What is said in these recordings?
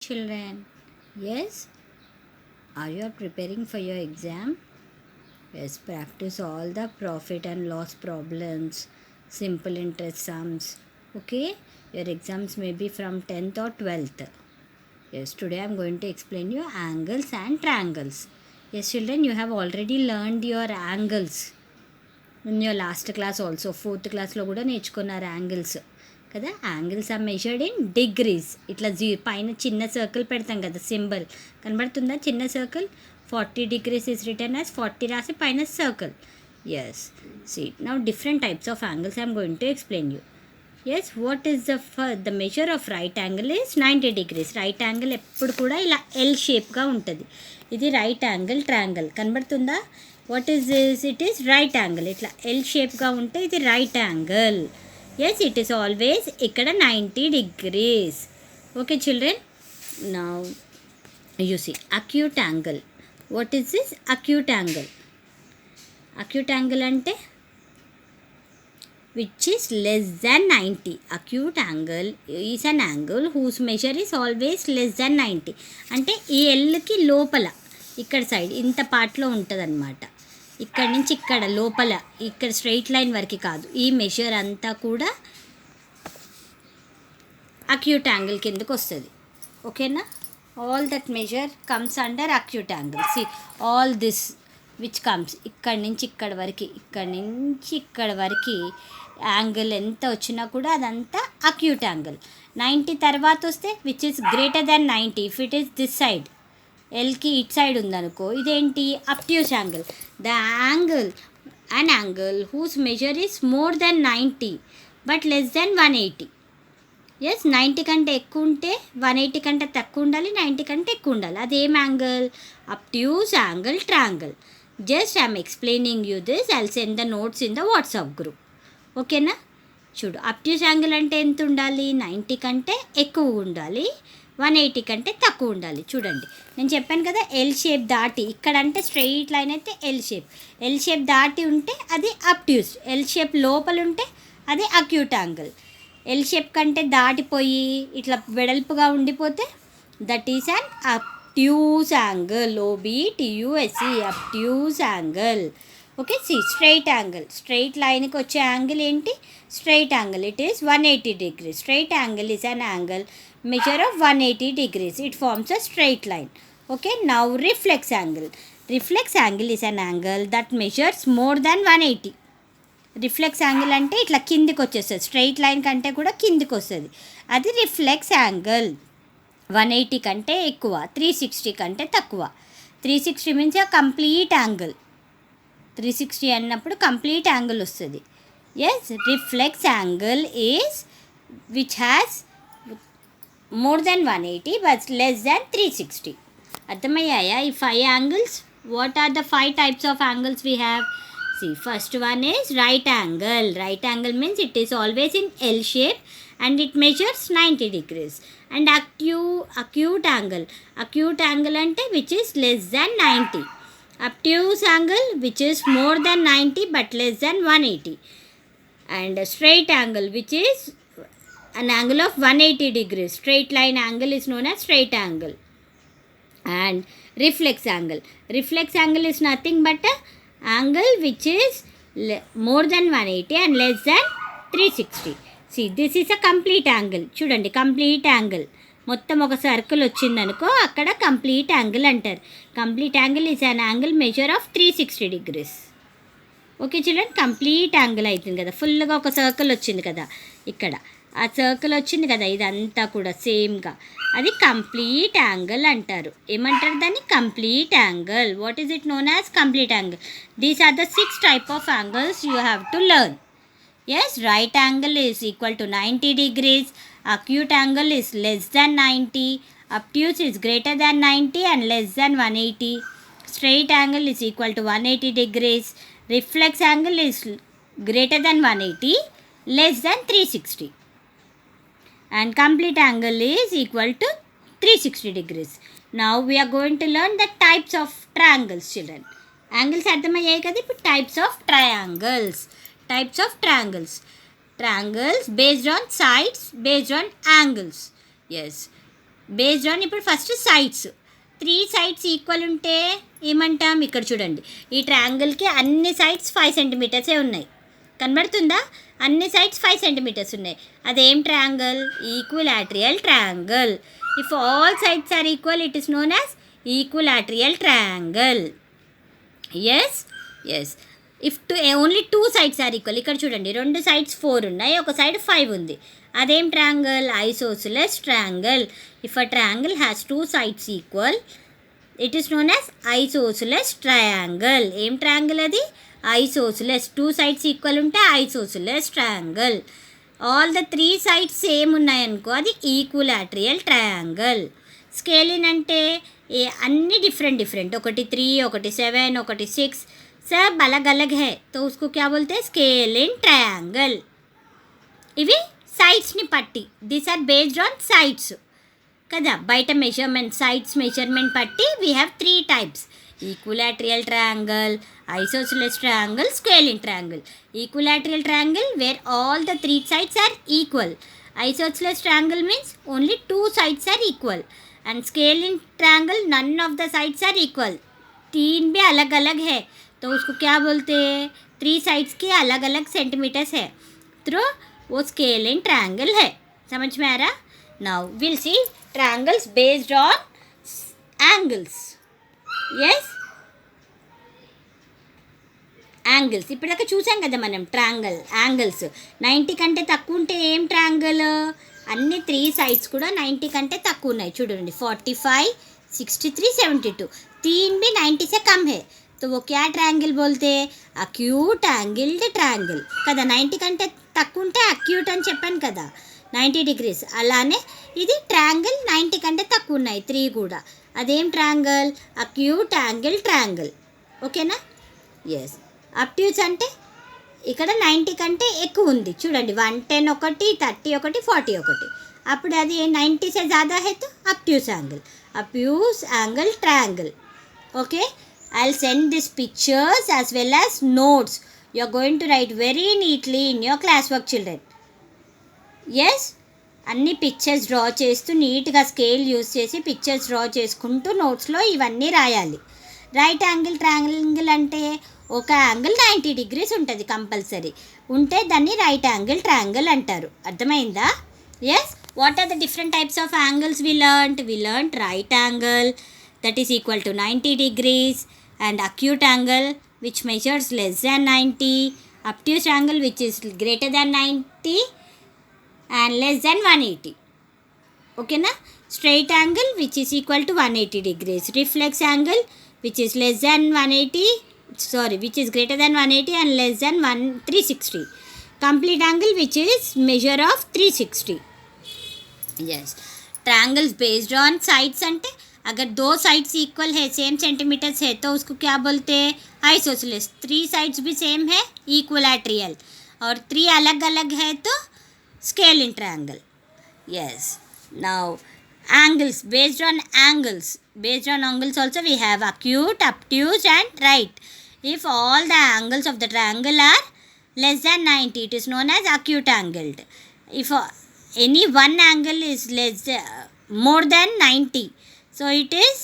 children? Yes? Are you preparing for your exam? Yes, practice all the profit and loss problems, simple interest sums. Okay? Your exams may be from 10th or 12th. Yes, today I am going to explain you angles and triangles. Yes, children, you have already learned your angles. In your last class also, 4th క్లాస్లో కూడా నేర్చుకున్నారు angles కదా. Angles are measured in degrees. ఇట్లా పైన చిన్న circle పెడతాం కదా, symbol కనబడుతుందా, చిన్న circle. 40 degrees is written as 40 రాసి పైన circle. Yes, see now different types of angles I'm going to explain you. Yes, what is the measure of right angle is 90 degrees. Right angle ఎప్పుడు కూడా ఇలా L షేప్గా ఉంటుంది. ఇది right angle triangle కనబడుతుందా. What is this? It is right angle. ఇట్లా L షేప్గా ఉంటే ఇది right angle. Yes, it is always ఇక్కడ 90 degrees. Okay children, now you see acute angle. What is this acute angle? Acute angle అంటే which is less than 90. Acute angle is an angle whose measure is always less than 90. అంటే ఈ ఎల్కి లోపల ఇక్కడ side ఇంత పార్ట్లో ఉంటుంది అనమాట. ఇక్కడ నుంచి ఇక్కడ లోపల ఇక్కడ స్ట్రైట్ లైన్ వరకు కాదు, ఈ మెజర్ అంతా కూడా అక్యూట్ యాంగిల్ కిందకు వస్తుంది. ఓకేనా? All that measure comes under acute angle. See all this which comes ఇక్కడ నుంచి ఇక్కడ వరకు, ఇక్కడ నుంచి ఇక్కడ వరకు యాంగిల్ ఎంత వచ్చినా కూడా అదంతా అక్యూట్ యాంగిల్. 90 తర్వాత వస్తే which is greater than 90. If it is this side, ఎల్కి ఇట్ సైడ్ ఉందనుకో, ఇదేంటి obtuse angle. The angle an angle whose measure is more than 90 but less than 180. Yes, 90 కంటే ఎక్కువ ఉంటే 180 కంటే తక్కువ ఉండాలి, 90 కంటే ఎక్కువ ఉండాలి. అదేం angle? Obtuse angle triangle. Just I'm explaining you this. I'll send the notes in the WhatsApp group. ఓకేనా? చూడు, అబ్ట్యూస్ యాంగిల్ అంటే ఎంత ఉండాలి? 90 కంటే ఎక్కువ ఉండాలి, 180 కంటే తక్కువ ఉండాలి. చూడండి, నేను చెప్పాను కదా, ఎల్ షేప్ దాటి ఇక్కడ అంటే స్ట్రెయిట్ లైన్ అయితే ఎల్ షేప్. ఎల్ షేప్ దాటి ఉంటే అది అబ్ట్యూస్. ఎల్ షేప్ లోపల ఉంటే అది అక్యూట్ యాంగిల్. ఎల్ షేప్ కంటే దాటిపోయి ఇట్లా వెడల్పుగా ఉండిపోతే that is an obtuse angle. OBTUSE, obtuse angle. Okay, see straight angle. Straight లైన్కి వచ్చే యాంగిల్ ఏంటి? Straight angle. It is 180 degrees. Straight angle is an angle measure of 180 degrees. It forms a straight line. Okay, now reflex angle. Reflex angle is an angle that measures more than 180. Reflex angle అంటే ఇట్లా కిందికి వచ్చేస్తుంది, straight line కంటే కూడా కిందికి వస్తుంది. అది reflex angle. 180 కంటే ఎక్కువ, 360 కంటే తక్కువ. 360 మీన్స్ కంప్లీట్ యాంగిల్. 360 అన్నప్పుడు కంప్లీట్ యాంగిల్ వస్తుంది. Yes, reflex angle is which has more than 180 but less than 360. అర్థమయ్యాయా ఈ 5 angles? What are the 5 types of angles we have? See, first one is right angle. Right angle means it is always in L shape and it measures 90 degrees. And acute angle. Acute angle అంటే which is less than 90. Obtuse angle which is more than 90 but less than 180. And straight angle which is an angle of 180 degrees. Straight line angle is known as straight angle. And reflex angle. Reflex angle is nothing but a angle which is more than 180 and less than 360. See, this is a complete angle. చూడండి, complete angle. మొత్తం ఒక circle వచ్చిందనుకో, అక్కడ complete angle అంటారు. Complete angle is an angle measure of 360 degrees. Okay children, complete angle అవుతుంది కదా. ఫుల్గా ఒక సర్కిల్ వచ్చింది కదా, ఇక్కడ ఆ సర్కిల్ వచ్చింది కదా, ఇదంతా కూడా సేమ్గా, అది కంప్లీట్ యాంగిల్ అంటారు. ఏమంటారు దాన్ని? Complete angle. What is it known as? Complete angle. These are the 6 types of angles you have to learn. Yes, right angle is equal to 90 degrees. Acute angle is less than 90. Obtuse is greater than 90 and less than 180. Straight angle is equal to 180 degrees. Reflex angle is greater than 180, less than 360. And complete angle is equal to 360 degrees. Now we are going to learn the types of triangles, children. Angles అర్థమయ్యాయి కదా. ఇప్పుడు types of triangles. Types of triangles. Triangles based on sides, based on angles. Yes. Based on ఇప్పుడు first sides 3 sides equal ఉంటే ఏమంటాం? ఇక్కడ చూడండి, ఈ ట్రయాంగిల్కి అన్ని sides 5 సెంటీమీటర్సే ఉన్నాయి. కనబడుతుందా? అన్ని సైడ్స్ 5 సెంటీమీటర్స్ ఉన్నాయి. అదేం triangle? Equilateral triangle. If all sides are equal it is known as equilateral triangle. Yes if only 2 sides are equal, ఇక్కడ చూడండి 2 సైడ్స్ 4 ఉన్నాయి, ఒక సైడ్ 5 ఉంది. అదేం triangle? Isosceles triangle. If a triangle has 2 sides equal it is known as isosceles triangle. ఏం triangle అది? Isosceles. 2 sides equal ఉంటే isosceles triangle. All the 3 sides same ఉన్నాయనుకో అది ఈక్విలాటరల్ ట్రయాంగిల్. స్కేలిన్ అంటే అన్నీ డిఫరెంట్, ఒకటి 3, ఒకటి 7, ఒకటి 6 सब अलग अलग है तो उसको क्या बोलते हैं? Scalene triangle. ఇవి సైడ్స్ని పట్టి, these are based on sides కదా. బయట మెజర్మెంట్, సైడ్స్ మెజర్మెంట్ పట్టి we have 3 types: equilateral triangle, isosceles triangle, scalene triangle. Equilateral triangle where all the 3 sides are equal. Isosceles triangle means only 2 sides are equal. And scalene triangle none of the sides are equal. 3 भी अलग अलग है तो उसको क्या बोलते हैं? 3 sides के अलग अलग सेंटीमीटर्स है तो वो स्केल इन ट्रायंगल है. समझ में आ रहा? Now will see triangles based on angles. Yes, angles ఇప్పటిదాకా చూసాం కదా మనం. యాంగిల్స్ 90 కంటే తక్కువ ఉంటే ఏం ట్రయాంగిల్? అన్ని 3 సైడ్స్ కూడా 90 కంటే తక్కువ ఉన్నాయి. చూడండి 45, 63, 72. 3 भी 90 से कम है तो वो क्या ट्रायंगल बोलते? అక్యూట్ యాంగిల్డ్ ట్రయాంగిల్ కదా. 90 కంటే తక్కువ ఉంటే అక్యూట్ అని చెప్పాను కదా, 90 డిగ్రీస్. అలానే ఇది ట్రయాంగిల్ 90 కంటే తక్కువ ఉన్నాయి 3 కూడా. అదేం ట్రయాంగిల్? Acute angle triangle. ఓకేనా? ఎస్. అబ్ట్యూస్ అంటే ఇక్కడ 90 కంటే ఎక్కువ ఉంది. చూడండి 110 ఒకటి, 30 ఒకటి, 40 ఒకటి. అప్పుడు అది 90 से ज़्यादा है तो obtuse angle triangle. Okay, I'll send these pictures as well as notes. You are going to write very neatly in your classwork, children. Yes, అన్ని పిక్చర్స్ డ్రా చేస్తూ నీట్గా స్కేల్ యూస్ చేసి పిక్చర్స్ డ్రా చేసుకుంటూ నోట్స్లో ఇవన్నీ రాయాలి. రైట్ యాంగిల్ ట్రయాంగిల్ అంటే ఒక angle 90 degrees ఉంటుంది కంపల్సరీ. ఉంటే దాన్ని రైట్ యాంగిల్ ట్రయాంగిల్ అంటారు. అర్థమైందా? Yes. What are the different types of angles we learned? Right angle that is equal to 90 degrees and acute angle which measures less than 90, obtuse angle which is greater than 90 and less than 180. ఓకేనా? Straight angle which is equal to 180 degrees. Reflex angle which is less than 180, which is greater than 180 and less than 360. Complete angle which is measure of 360. Yes. Triangles based on sides ante अगर 2 sides equal है, same centimetres है तो उसको क्या बोलते हैं? Isosceles. 3 sides भी same है इक्विलैटरल, और 3 अलग अलग है तो scale in triangle. Yes. Now angles, based on angles also we have acute, obtuse and right. If all the angles of the triangle are less than 90 it is known as acute angled. If any one angle is more than 90, so it is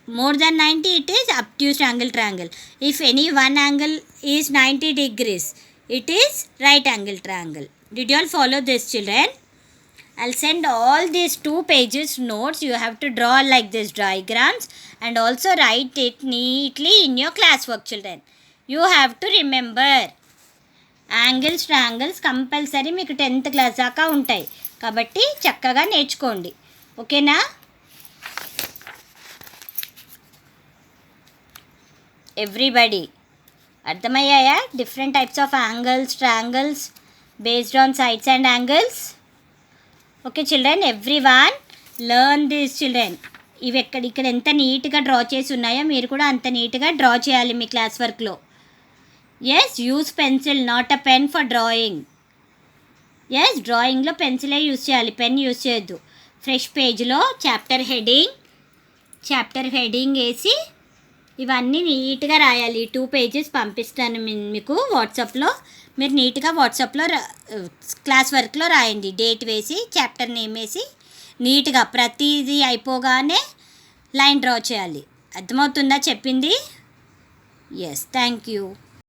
more than 90 it is obtuse angle triangle. If any one angle is 90 degrees it is right angle triangle. Did you all follow this, children? I'll send all these 2 pages notes. You have to draw like this diagrams and also write it neatly in your classwork, children. You have to remember angles triangles compulsory మీకు 10th class దాకా ఉంటాయి కాబట్టి చక్కగా నేర్చుకోండి. ఓకేనా? Everybody అర్థమయ్యాయా? Different types of angles triangles based on sides and angles. Okay children, everyone learn this children. ఇవి ఇక్కడ ఎంత నీట్గా డ్రా చేసి ఉన్నాయో మీరు కూడా అంత నీట్గా డ్రా చేయాలి మీ క్లాస్ వర్క్లో. Yes, use pencil not a pen for drawing. Yes, డ్రాయింగ్లో పెన్సిలే యూస్ చేయాలి, పెన్ యూస్ చేయొద్దు. ఫ్రెష్ పేజ్లో చాప్టర్ హెడింగ్ వేసి ఇవన్నీ నీట్గా రాయాలి. 2 pages పంపిస్తాను మీకు వాట్సాప్లో. మీరు నీట్గా వాట్సాప్లో క్లాస్ వర్క్లో రాయండి. డేట్ వేసి చాప్టర్ నేమ్ వేసి నీట్గా ప్రతిదీ అయిపోగానే లైన్ డ్రా చేయాలి. అర్థమవుతుందా చెప్పింది? Yes, thank you.